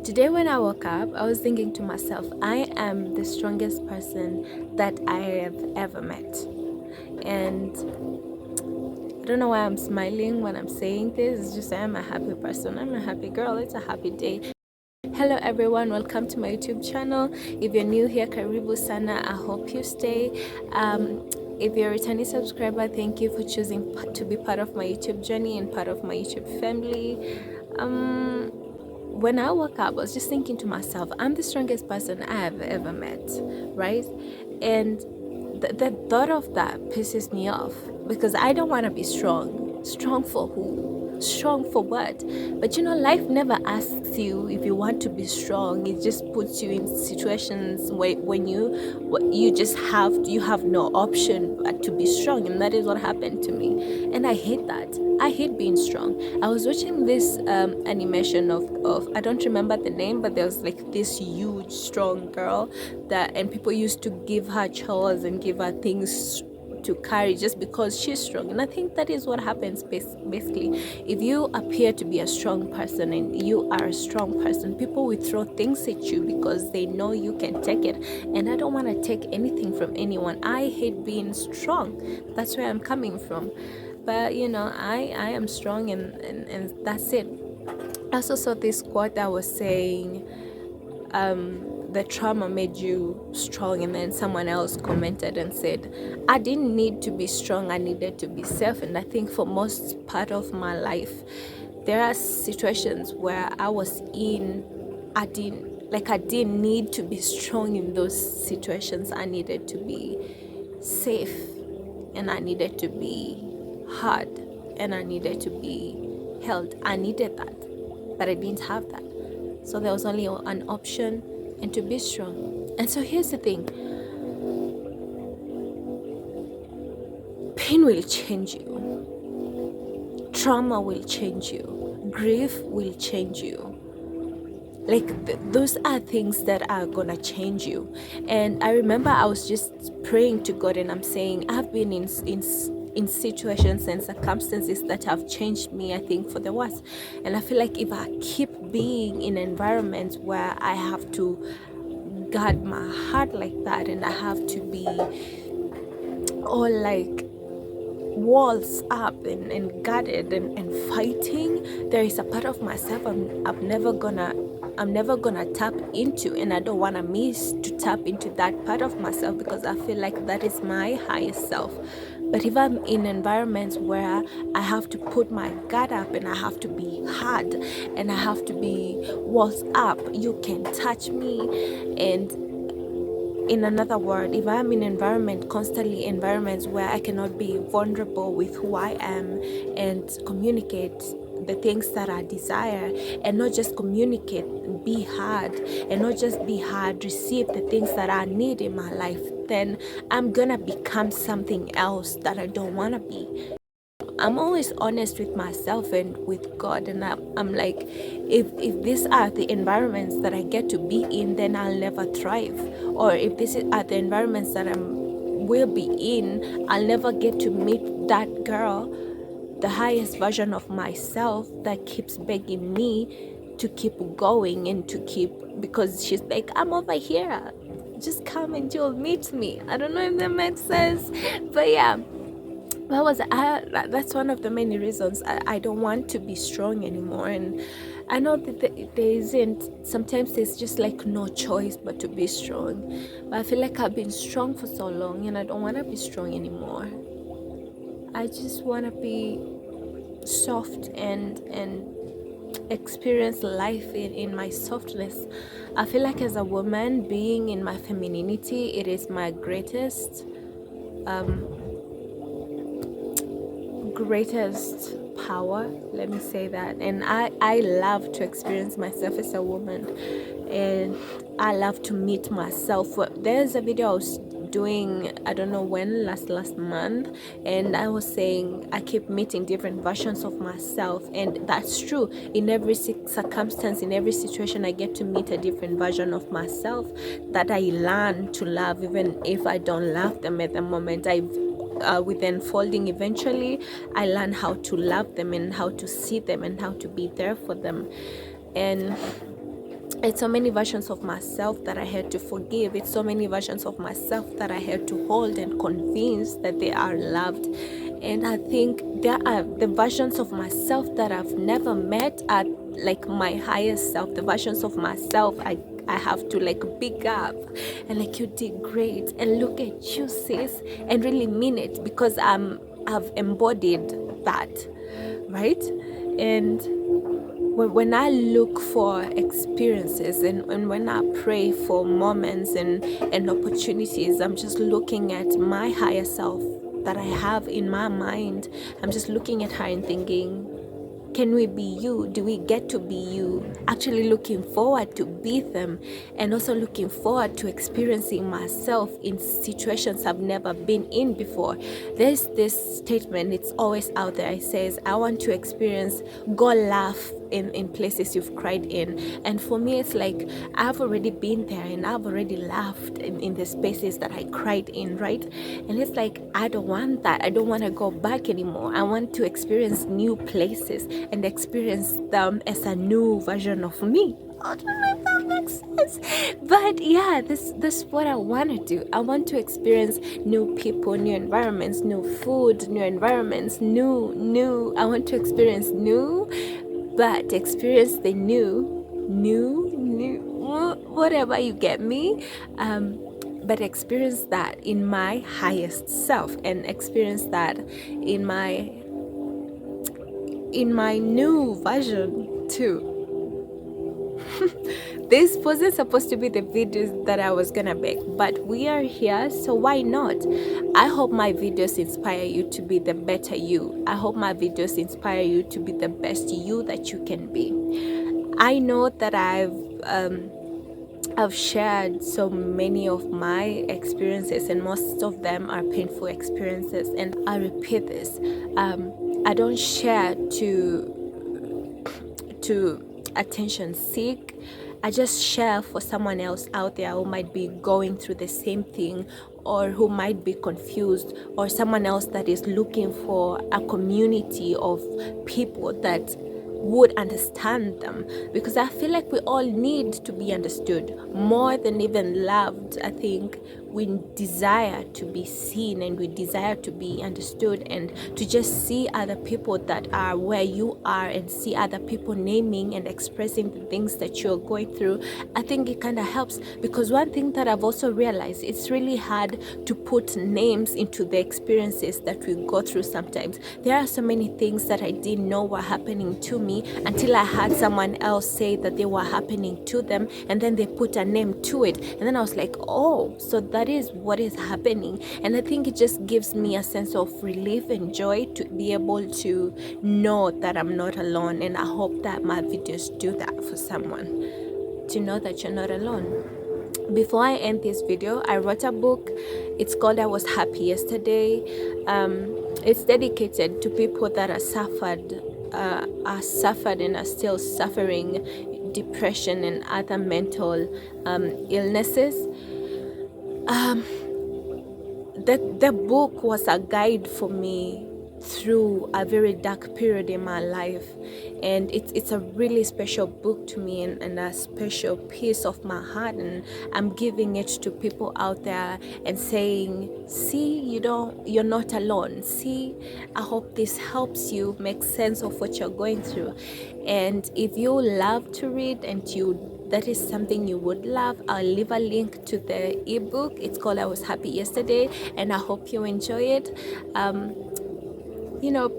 Today, when I woke up, I was thinking to myself, I am the strongest person that I have ever met. And I don't know why I'm smiling when I'm saying this. It's just I'm a happy person. I'm a happy girl. It's a happy day. Hello everyone, welcome to my YouTube channel. If you're new here, karibu sana. I hope you stay. If you're a returning subscriber, thank you for choosing to be part of my YouTube journey and part of my YouTube family. When I woke up, I was just thinking to myself, I'm the strongest person I have ever met, right? And the thought of that pisses me off because I don't want to be strong. Strong for who? Strong for what? But life never asks you if you want to be strong. It just puts you in situations where when you just you have no option but to be strong, and that is what happened to me. And I hate that. I hate being strong. I was watching this animation of I don't remember the name, but there was like this huge strong girl and people used to give her chores and give her things to carry just because she's strong. And I think that is what happens basically. If you appear to be a strong person and you are a strong person, people will throw things at you because they know you can take it. And I don't want to take anything from anyone. I hate being strong. That's where I'm coming from. But I am strong, and that's it. I also saw this quote that was saying the trauma made you strong, and then someone else commented and said, I didn't need to be strong, I needed to be safe. And I think for most part of my life, there are situations where I didn't need to be strong. In those situations, I needed to be safe, and I needed to be hard, and I needed to be held. I needed that, but I didn't have that. So there was only an option, and to be strong. And so here's the thing. Pain will change you. Trauma will change you. Grief will change you. Those are things that are gonna change you. And I remember I was just praying to God, and I'm saying I've been in situations and circumstances that have changed me, I think, for the worse. And I feel like if I keep being in environments where I have to guard my heart like that, and I have to be all like walls up and guarded and fighting, there is a part of myself I'm never gonna tap into, and I don't want to miss to tap into that part of myself because I feel like that is my highest self. But if I'm in environments where I have to put my guard up, and I have to be hard, and I have to be walls up, you can touch me. And in another word, if I'm in constantly environments where I cannot be vulnerable with who I am and communicate the things that I desire, and not just communicate, be hard, and not just be hard, receive the things that I need in my life, then I'm gonna become something else that I don't wanna be. I'm always honest with myself and with God, and I'm like, if these are the environments that I get to be in, then I'll never thrive. Or if these are the environments that I will be in, I'll never get to meet that girl, the highest version of myself that keeps begging me to keep going and to keep, because she's like, I'm over here, just come and you'll meet me. I don't know if that makes sense, but yeah. That's one of the many reasons I don't want to be strong anymore. And I know that there isn't, sometimes there's just like no choice but to be strong. But I feel like I've been strong for so long, and I don't want to be strong anymore. I just want to be soft and experience life in my softness. I feel like as a woman, being in my femininity, it is my greatest power, let me say that. And I love to experience myself as a woman, and I love to meet myself. There's a video I was doing, I don't know when, last month, and I was saying I keep meeting different versions of myself, and that's true. In every circumstance, in every situation, I get to meet a different version of myself that I learn to love, even if I don't love them at the moment. With unfolding, eventually I learn how to love them and how to see them and how to be there for them. And It's so many versions of myself that I had to forgive. It's so many versions of myself that I had to hold and convince that they are loved. And I think there are the versions of myself that I've never met are like my highest self, the versions of myself I have to like big up and like, you did great and look at you, sis, and really mean it, because I've embodied that, right? And when I look for experiences and when I pray for moments and opportunities, I'm just looking at my higher self that I have in my mind. I'm just looking at her and thinking, can we be you? Do we get to be you? Actually looking forward to be them, and also looking forward to experiencing myself in situations I've never been in before. There's this statement, it's always out there. It says, I want to experience, go laugh in places you've cried in. And for me, it's like, I've already been there and I've already laughed in the spaces that I cried in, right? And it's like, I don't want that. I don't want to go back anymore. I want to experience new places and experience them as a new version of me. I don't know if that makes sense. But yeah, this is what I want to do. I want to experience new people, new environments, new food, new environments, new. I want to experience new, but experience the new, whatever, you get me. But experience that in my highest self, and experience that in my new version too. This wasn't supposed to be the videos that I was gonna make, but we are here, so why not? I hope my videos inspire you to be the better you. I hope my videos inspire you to be the best you that you can be. I know that I've shared so many of my experiences, and most of them are painful experiences, and I repeat this. I don't share to attention seek. I just share for someone else out there who might be going through the same thing, or who might be confused, or someone else that is looking for a community of people that would understand them, because I feel like we all need to be understood more than even loved. I think we desire to be seen, and we desire to be understood, and to just see other people that are where you are, and see other people naming and expressing the things that you're going through. I think it kind of helps, because one thing that I've also realized, it's really hard to put names into the experiences that we go through sometimes. There are so many things that I didn't know were happening to me until I had someone else say that they were happening to them, and then they put a name to it, and then I was like, oh, so that is what is happening. And I think it just gives me a sense of relief and joy to be able to know that I'm not alone. And I hope that my videos do that for someone, to know that you're not alone. Before I end this video, I wrote a book. It's called I Was Happy Yesterday. It's dedicated to people that are suffered and are still suffering depression and other mental illnesses. The book was a guide for me through a very dark period in my life, and it's a really special book to me, and a special piece of my heart, and I'm giving it to people out there and saying, see, you're not alone. See, I hope this helps you make sense of what you're going through. And if you love to read and that is something you would love, I'll leave a link to the ebook. It's called I Was Happy Yesterday, and I hope you enjoy it.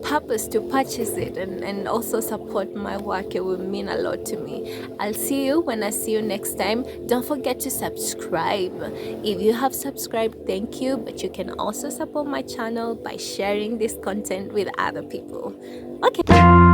Purpose to purchase it and also support my work. It will mean a lot to me. I'll see you when I see you next time. Don't forget to subscribe. If you have subscribed, thank you, but you can also support my channel by sharing this content with other people. Okay.